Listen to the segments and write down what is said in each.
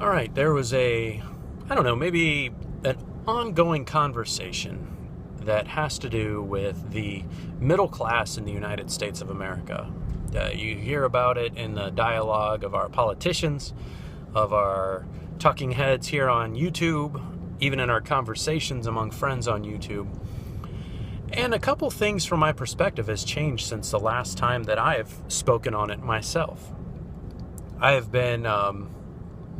All right, there was I don't know, maybe an ongoing conversation that has to do with the middle class in the United States of America. You hear about it in the dialogue of our politicians, of our talking heads here on YouTube, even in our conversations among friends on YouTube. And a couple things from my perspective has changed since the last time that I have spoken on it myself. I have been,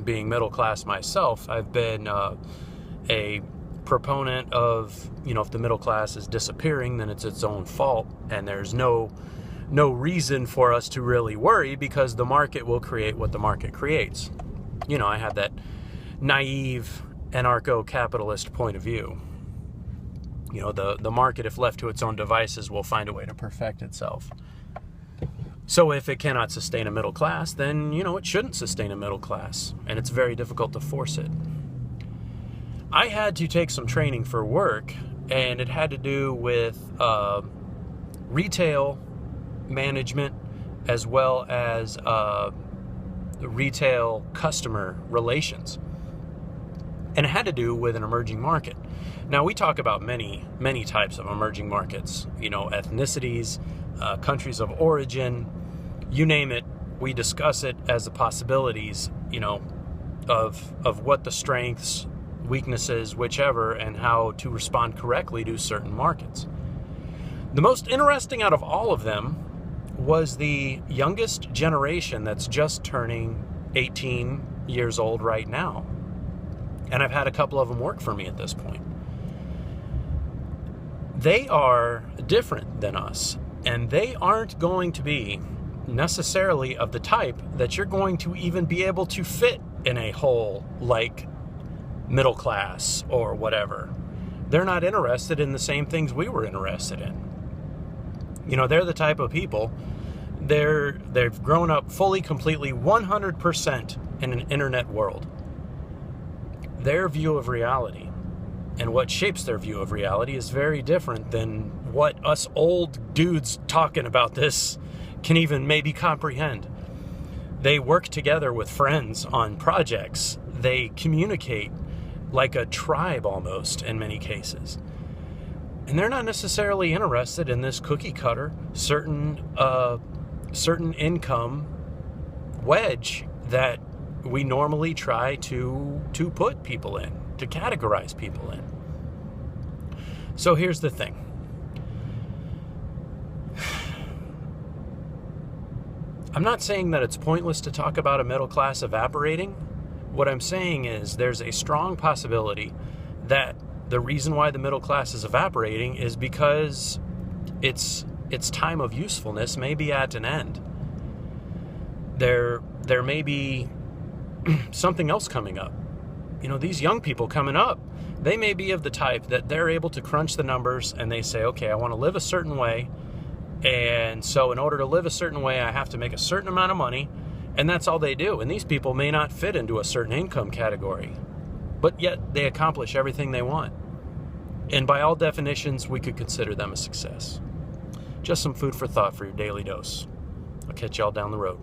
being middle class myself, I've been a proponent of, if the middle class is disappearing, then it's its own fault, and there's no reason for us to really worry because the market will create what the market creates. I have that naive anarcho-capitalist point of view. The market, if left to its own devices, will find a way to perfect itself. So if it cannot sustain a middle class, then, it shouldn't sustain a middle class, and it's very difficult to force it. I had to take some training for work, and it had to do with retail management as well as retail customer relations. And it had to do with an emerging market. Now, we talk about many, many types of emerging markets, ethnicities, countries of origin, you name it. We discuss it as the possibilities, of what the strengths, weaknesses, whichever, and how to respond correctly to certain markets. The most interesting out of all of them was the youngest generation that's just turning 18 years old right now. And I've had a couple of them work for me at this point. They are different than us, and they aren't going to be necessarily of the type that you're going to even be able to fit in a hole like middle class or whatever. They're not interested in the same things we were interested in. They're the type of people, they've grown up fully, completely, 100% in an internet world. Their view of reality and what shapes their view of reality is very different than what us old dudes talking about this can even maybe comprehend. They work together with friends on projects. They communicate like a tribe almost in many cases. And they're not necessarily interested in this cookie cutter, certain income wedge that we normally try to put people in, to categorize people in. So here's the thing. I'm not saying that it's pointless to talk about a middle class evaporating. What I'm saying is there's a strong possibility that the reason why the middle class is evaporating is because its time of usefulness may be at an end. There may be something else coming up. These young people coming up, they may be of the type that they're able to crunch the numbers and they say, okay, I want to live a certain way. And so in order to live a certain way, I have to make a certain amount of money. And that's all they do. And these people may not fit into a certain income category, but yet they accomplish everything they want. And by all definitions, we could consider them a success. Just some food for thought for your daily dose. I'll catch y'all down the road.